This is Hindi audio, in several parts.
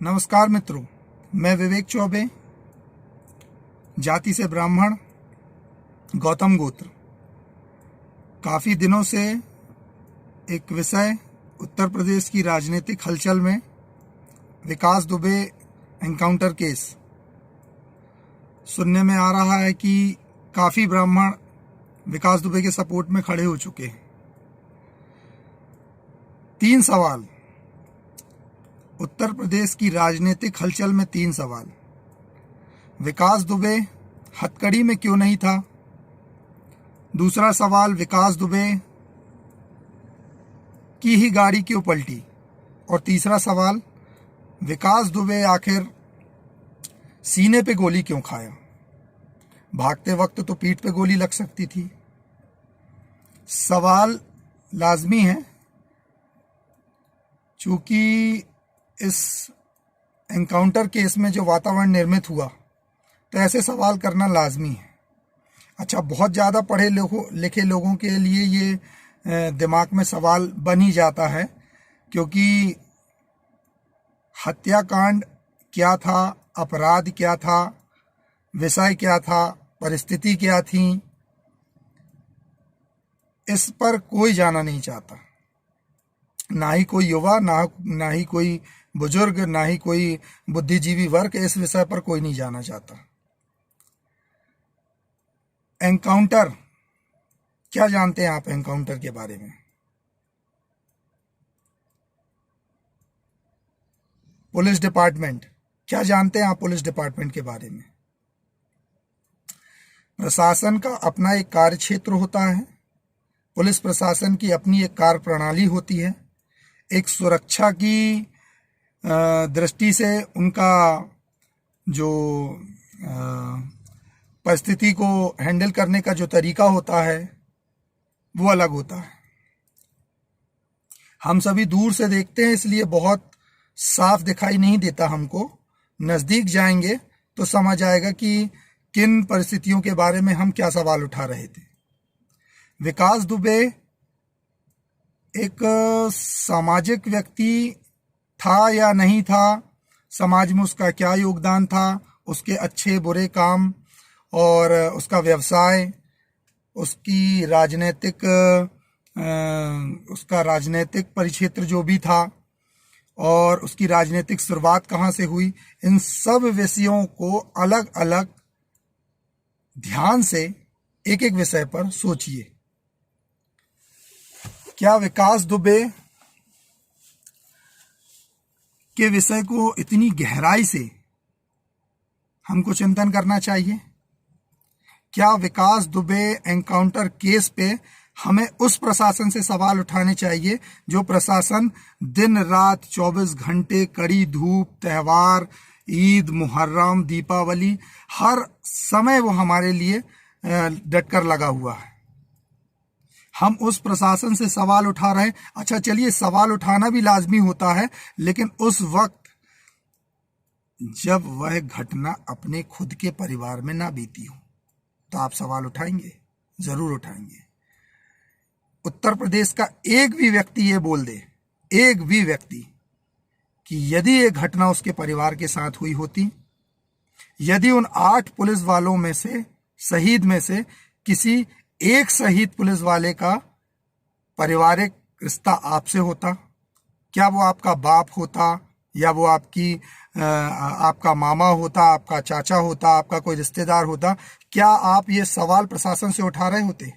नमस्कार मित्रों, मैं विवेक चौबे, जाति से ब्राह्मण, गौतम गोत्र। काफ़ी दिनों से एक विषय उत्तर प्रदेश की राजनीतिक हलचल में विकास दुबे एनकाउंटर केस सुनने में आ रहा है कि काफ़ी ब्राह्मण विकास दुबे के सपोर्ट में खड़े हो चुके हैं। 3 सवाल उत्तर प्रदेश की राजनीतिक हलचल में 3 सवाल। विकास दुबे हथकड़ी में क्यों नहीं था? दूसरा सवाल, विकास दुबे की ही गाड़ी क्यों पलटी? और तीसरा सवाल, विकास दुबे आखिर सीने पे गोली क्यों खाया? भागते वक्त तो पीठ पे गोली लग सकती थी। सवाल लाजमी है, चूंकि इस एनकाउंटर केस में जो वातावरण निर्मित हुआ तो ऐसे सवाल करना लाजमी है। अच्छा, बहुत ज़्यादा पढ़े लिखे लोगों के लिए ये दिमाग में सवाल बन ही जाता है, क्योंकि हत्याकांड क्या था, अपराध क्या था, विषय क्या था, परिस्थिति क्या थी, इस पर कोई जाना नहीं चाहता। ना ही कोई युवा, ना ही कोई बुजुर्ग, ना ही कोई बुद्धिजीवी वर्ग इस विषय पर कोई नहीं जाना चाहता। एनकाउंटर, क्या जानते हैं आप एनकाउंटर के बारे में? पुलिस डिपार्टमेंट, क्या जानते हैं आप पुलिस डिपार्टमेंट के बारे में? प्रशासन का अपना एक कार्य क्षेत्र होता है। पुलिस प्रशासन की अपनी एक कार्य प्रणाली होती है। एक सुरक्षा की दृष्टि से उनका जो परिस्थिति को हैंडल करने का जो तरीका होता है वो अलग होता है। हम सभी दूर से देखते हैं, इसलिए बहुत साफ दिखाई नहीं देता हमको। नज़दीक जाएंगे तो समझ आएगा कि किन परिस्थितियों के बारे में हम क्या सवाल उठा रहे थे। विकास दुबे एक सामाजिक व्यक्ति था या नहीं था, समाज में उसका क्या योगदान था, उसके अच्छे बुरे काम और उसका व्यवसाय, उसकी उसका राजनीतिक परिक्षेत्र जो भी था और उसकी राजनीतिक शुरुआत कहाँ से हुई, इन सब विषयों को अलग अलग ध्यान से एक एक विषय पर सोचिए। क्या विकास दुबे के विषय को इतनी गहराई से हमको चिंतन करना चाहिए? क्या विकास दुबे एनकाउंटर केस पे हमें उस प्रशासन से सवाल उठाने चाहिए जो प्रशासन दिन रात 24 घंटे, कड़ी धूप, त्योहार, ईद, मुहर्रम, दीपावली, हर समय वो हमारे लिए डटकर लगा हुआ है? हम उस प्रशासन से सवाल उठा रहे हैं। अच्छा चलिए, सवाल उठाना भी लाजमी होता है, लेकिन उस वक्त जब वह घटना अपने खुद के परिवार में ना बीती हो तो आप सवाल उठाएंगे? जरूर उठाएंगे। उत्तर प्रदेश का एक भी व्यक्ति ये बोल दे, एक भी व्यक्ति, कि यदि ये घटना उसके परिवार के साथ हुई होती, यदि उन 8 पुलिस वालों में से, शहीद में से किसी एक शहीद पुलिस वाले का पारिवारिक रिश्ता आपसे होता, क्या वो आपका बाप होता या वो आपका मामा होता, आपका चाचा होता, आपका कोई रिश्तेदार होता, क्या आप ये सवाल प्रशासन से उठा रहे होते?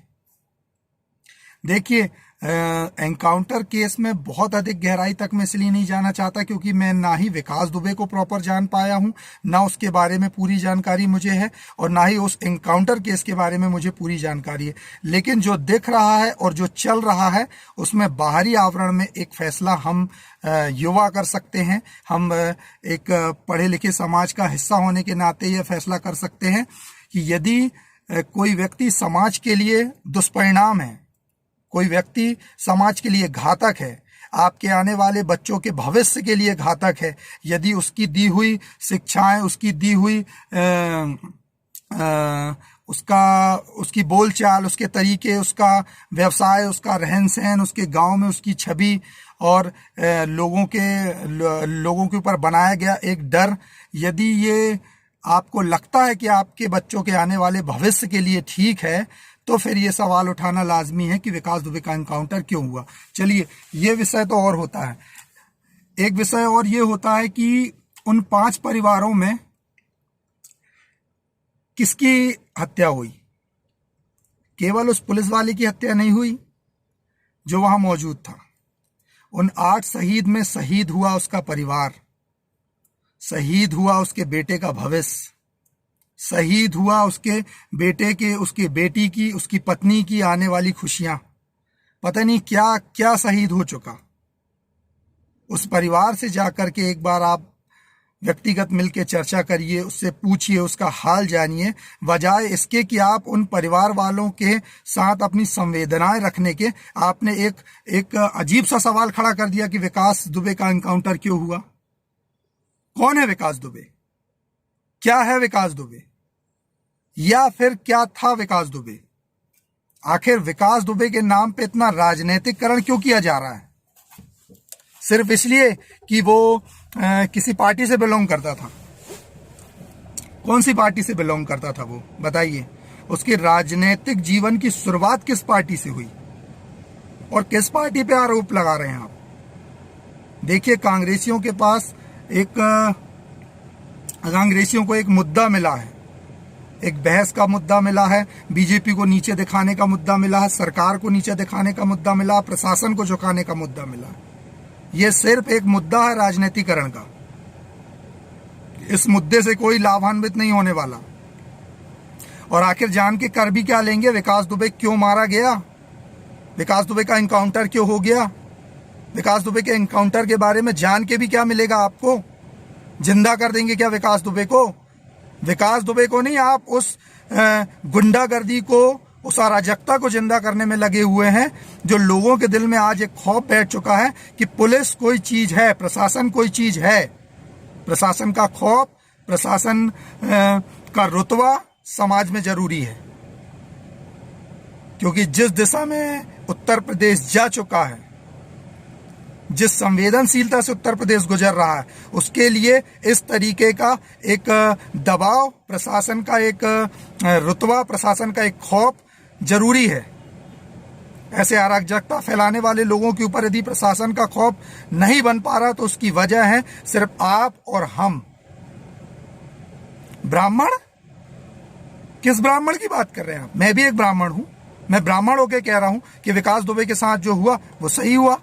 देखिए, एनकाउंटर केस में बहुत अधिक गहराई तक मैं इसलिए नहीं जाना चाहता क्योंकि मैं ना ही विकास दुबे को प्रॉपर जान पाया हूं, ना उसके बारे में पूरी जानकारी मुझे है, और ना ही उस एनकाउंटर केस के बारे में मुझे पूरी जानकारी है। लेकिन जो दिख रहा है और जो चल रहा है उसमें बाहरी आवरण में एक फैसला हम युवा कर सकते हैं। हम एक पढ़े लिखे समाज का हिस्सा होने के नाते यह फैसला कर सकते हैं कि यदि कोई व्यक्ति समाज के लिए दुष्परिणाम है, कोई व्यक्ति समाज के लिए घातक है, आपके आने वाले बच्चों के भविष्य के लिए घातक है, यदि उसकी दी हुई शिक्षाएं, उसकी दी हुई उसकी बोलचाल, उसके तरीके, उसका व्यवसाय, उसका रहन सहन, उसके गांव में उसकी छवि और लोगों के ऊपर बनाया गया एक डर, यदि ये आपको लगता है कि आपके बच्चों के आने वाले भविष्य के लिए ठीक है, तो फिर ये सवाल उठाना लाजमी है कि विकास दुबे का एनकाउंटर क्यों हुआ। चलिए, ये विषय तो और होता है। एक विषय और ये होता है कि उन 5 परिवारों में किसकी हत्या हुई। केवल उस पुलिस वाले की हत्या नहीं हुई जो वहां मौजूद था। उन 8 शहीद में शहीद हुआ उसका परिवार, शहीद हुआ उसके बेटे का भविष्य, शहीद हुआ उसके बेटे के, उसकी बेटी की, उसकी पत्नी की आने वाली खुशियां। पता नहीं क्या क्या शहीद हो चुका। उस परिवार से जाकर के एक बार आप व्यक्तिगत मिलकर चर्चा करिए, उससे पूछिए, उसका हाल जानिए, बजाय इसके कि आप उन परिवार वालों के साथ अपनी संवेदनाएं रखने के आपने एक अजीब सा सवाल खड़ा कर दिया कि विकास दुबे का एनकाउंटर क्यों हुआ। कौन है विकास दुबे? क्या है विकास दुबे? या फिर क्या था विकास दुबे? आखिर विकास दुबे के नाम पे इतना राजनीतिकरण क्यों किया जा रहा है? सिर्फ इसलिए कि वो किसी पार्टी से बिलोंग करता था। कौन सी पार्टी से बिलोंग करता था वो, बताइए। उसके राजनीतिक जीवन की शुरुआत किस पार्टी से हुई और किस पार्टी पे आरोप लगा रहे हैं आप? देखिए, कांग्रेसियों के पास कांग्रेसियों को एक मुद्दा मिला है, एक बहस का मुद्दा मिला है, बीजेपी को नीचे दिखाने का मुद्दा मिला है, सरकार को नीचे दिखाने का मुद्दा मिला, प्रशासन को झुकाने का मुद्दा मिला है। ये सिर्फ एक मुद्दा है राजनीतिकरण का। इस मुद्दे से कोई लाभान्वित नहीं होने वाला। और आखिर जान के कर भी क्या लेंगे? विकास दुबे क्यों मारा गया? विकास दुबे का एनकाउंटर क्यों हो गया? विकास दुबे के एनकाउंटर के बारे में जान के भी क्या मिलेगा आपको? जिंदा कर देंगे क्या विकास दुबे को? विकास दुबे को नहीं, आप उस गुंडागर्दी को, उस अराजकता को जिंदा करने में लगे हुए हैं, जो लोगों के दिल में आज एक खौफ बैठ चुका है कि पुलिस कोई चीज है, प्रशासन कोई चीज है। प्रशासन का खौफ, प्रशासन का रुतबा समाज में जरूरी है, क्योंकि जिस दिशा में उत्तर प्रदेश जा चुका है, जिस संवेदनशीलता से उत्तर प्रदेश गुजर रहा है, उसके लिए इस तरीके का एक दबाव, प्रशासन का एक रुतबा, प्रशासन का एक खौफ जरूरी है। ऐसे अराजकता फैलाने वाले लोगों के ऊपर यदि प्रशासन का खौफ नहीं बन पा रहा, तो उसकी वजह है सिर्फ आप और हम। ब्राह्मण? किस ब्राह्मण की बात कर रहे हैं आप? मैं भी एक ब्राह्मण हूं। मैं ब्राह्मण होकर कह रहा हूं कि विकास दुबे के साथ जो हुआ वो सही हुआ।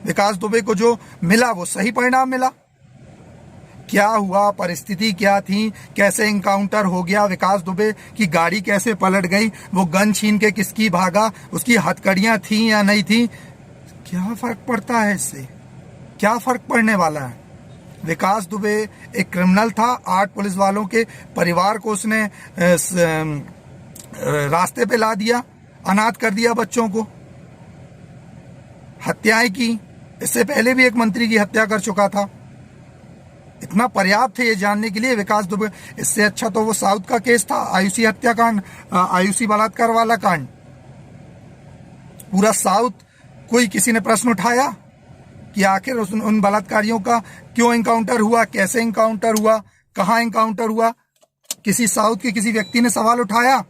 विकास दुबे को जो मिला वो सही परिणाम मिला। क्या हुआ, परिस्थिति क्या थी, कैसे एनकाउंटर हो गया, विकास दुबे की गाड़ी कैसे पलट गई, वो गन छीन के किसकी भागा, उसकी हथकड़ियां थी या नहीं थी, क्या फर्क पड़ता है इससे? क्या फर्क पड़ने वाला है? विकास दुबे एक क्रिमिनल था। 8 पुलिस वालों के परिवार को उसने रास्ते पे ला दिया, अनाथ कर दिया बच्चों को, हत्याएं की। इससे पहले भी एक मंत्री की हत्या कर चुका था। इतना पर्याप्त है ये जानने के लिए विकास दुबे। इससे अच्छा तो वो साउथ का केस था, आयुषी हत्याकांड, आयुषी बलात्कार वाला कांड। पूरा साउथ, कोई किसी ने प्रश्न उठाया कि आखिर उन बलात्कारियों का क्यों एनकाउंटर हुआ, कैसे एनकाउंटर हुआ, कहां एनकाउंटर हुआ? किसी साउथ के किसी व्यक्ति ने सवाल उठाया?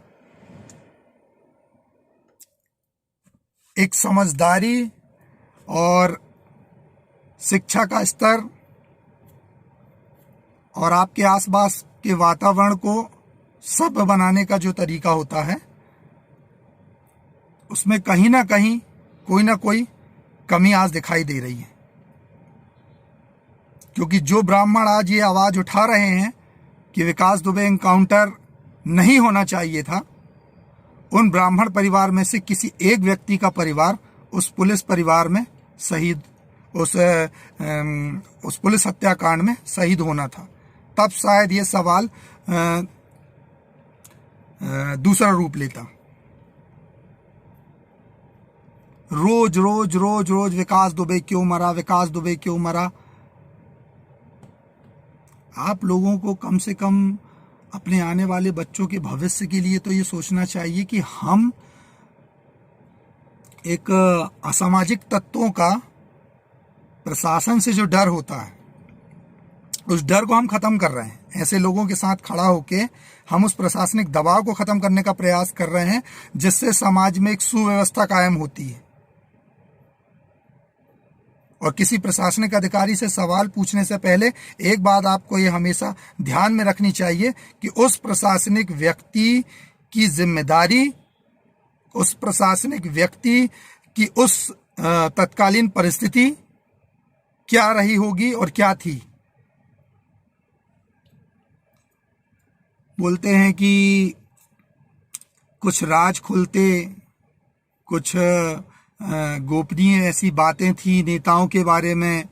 एक समझदारी और शिक्षा का स्तर और आपके आसपास के वातावरण को सभ्य बनाने का जो तरीका होता है, उसमें कहीं ना कहीं कोई ना कोई कमी आज दिखाई दे रही है। क्योंकि जो ब्राह्मण आज ये आवाज उठा रहे हैं कि विकास दुबे एनकाउंटर नहीं होना चाहिए था, उन ब्राह्मण परिवार में से किसी एक व्यक्ति का परिवार उस पुलिस परिवार में शहीद, उस पुलिस हत्याकांड में शहीद होना था। तब शायद ये सवाल दूसरा रूप लेता। रोज रोज रोज रोज विकास दुबे क्यों मरा, विकास दुबे क्यों मरा। आप लोगों को कम से कम अपने आने वाले बच्चों के भविष्य के लिए तो ये सोचना चाहिए कि हम एक असामाजिक तत्वों का प्रशासन से जो डर होता है, उस डर को हम खत्म कर रहे हैं। ऐसे लोगों के साथ खड़ा होके हम उस प्रशासनिक दबाव को खत्म करने का प्रयास कर रहे हैं, जिससे समाज में एक सुव्यवस्था कायम होती है। और किसी प्रशासनिक अधिकारी से सवाल पूछने से पहले एक बात आपको ये हमेशा ध्यान में रखनी चाहिए कि उस प्रशासनिक व्यक्ति की जिम्मेदारी, उस प्रशासनिक व्यक्ति की उस तत्कालीन परिस्थिति क्या रही होगी और क्या थी। बोलते हैं कि कुछ राज खुलते, कुछ गोपनीय ऐसी बातें थी नेताओं के बारे में,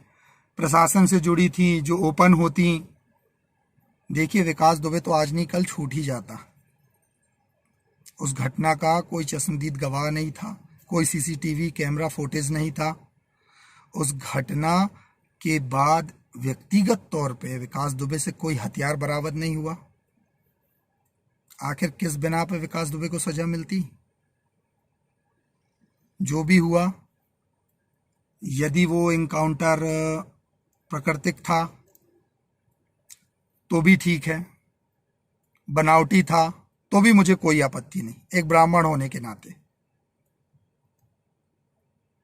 प्रशासन से जुड़ी थी, जो ओपन होती। देखिए, विकास दुबे तो आज नहीं कल छूट ही जाता। उस घटना का कोई चश्मदीद गवाह नहीं था, कोई सीसीटीवी कैमरा फुटेज नहीं था। उस घटना के बाद व्यक्तिगत तौर पे विकास दुबे से कोई हथियार बरामद नहीं हुआ। आखिर किस बिना पे विकास दुबे को सजा मिलती? जो भी हुआ, यदि वो इनकाउंटर प्राकृतिक था तो भी ठीक है, बनावटी था तो भी मुझे कोई आपत्ति नहीं, एक ब्राह्मण होने के नाते।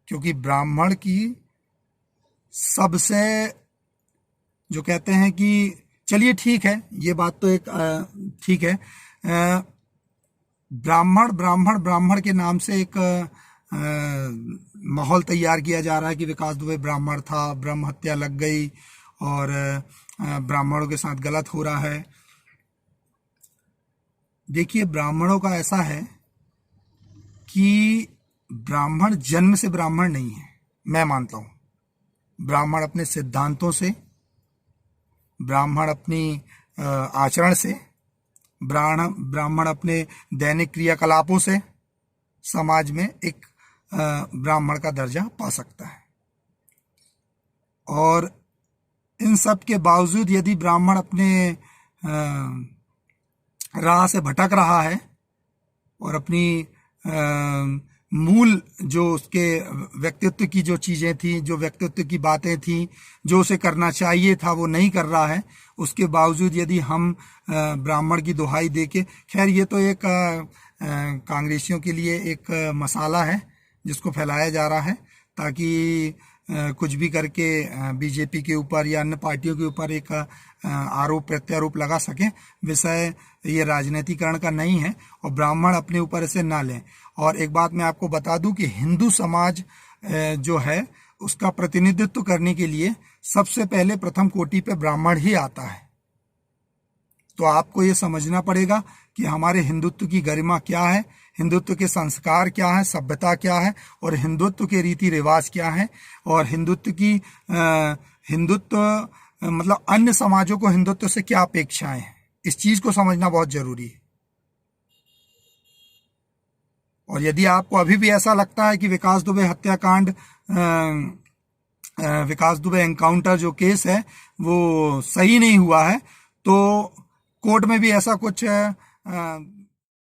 क्योंकि ब्राह्मण की सबसे, जो कहते हैं कि चलिए ठीक है, ये बात तो एक ठीक है, ब्राह्मण ब्राह्मण ब्राह्मण के नाम से एक माहौल तैयार किया जा रहा है कि विकास दुबे ब्राह्मण था, ब्रह्म हत्या लग गई और ब्राह्मणों के साथ गलत हो रहा है। देखिए, ब्राह्मणों का ऐसा है कि ब्राह्मण जन्म से ब्राह्मण नहीं है, मैं मानता हूं। ब्राह्मण अपने सिद्धांतों से, ब्राह्मण अपनी आचरण से, ब्राह्मण अपने दैनिक क्रियाकलापों से समाज में एक ब्राह्मण का दर्जा पा सकता है। और इन सब के बावजूद यदि ब्राह्मण अपने राह से भटक रहा है और अपनी मूल जो उसके व्यक्तित्व की जो चीजें थी, जो व्यक्तित्व की बातें थी, जो उसे करना चाहिए था, वो नहीं कर रहा है, उसके बावजूद यदि हम ब्राह्मण की दुहाई देके, खैर ये तो एक कांग्रेसियों के लिए एक मसाला है जिसको फैलाया जा रहा है ताकि कुछ भी करके बीजेपी के ऊपर या अन्य पार्टियों के ऊपर एक आरोप प्रत्यारोप लगा सके। विषय ये राजनीतिकरण का नहीं है और ब्राह्मण अपने ऊपर इसे ना लें। और एक बात मैं आपको बता दूं कि हिंदू समाज जो है उसका प्रतिनिधित्व करने के लिए सबसे पहले प्रथम कोटि पे ब्राह्मण ही आता है। तो आपको ये समझना पड़ेगा कि हमारे हिंदुत्व की गरिमा क्या है, हिंदुत्व के संस्कार क्या है, सभ्यता क्या है और हिंदुत्व के रीति रिवाज क्या है। और हिंदुत्व मतलब अन्य समाजों को हिंदुत्व से क्या अपेक्षाएं हैं, इस चीज को समझना बहुत जरूरी है। और यदि आपको अभी भी ऐसा लगता है कि विकास दुबे हत्याकांड, विकास दुबे एनकाउंटर जो केस है वो सही नहीं हुआ है, तो कोर्ट में भी ऐसा कुछ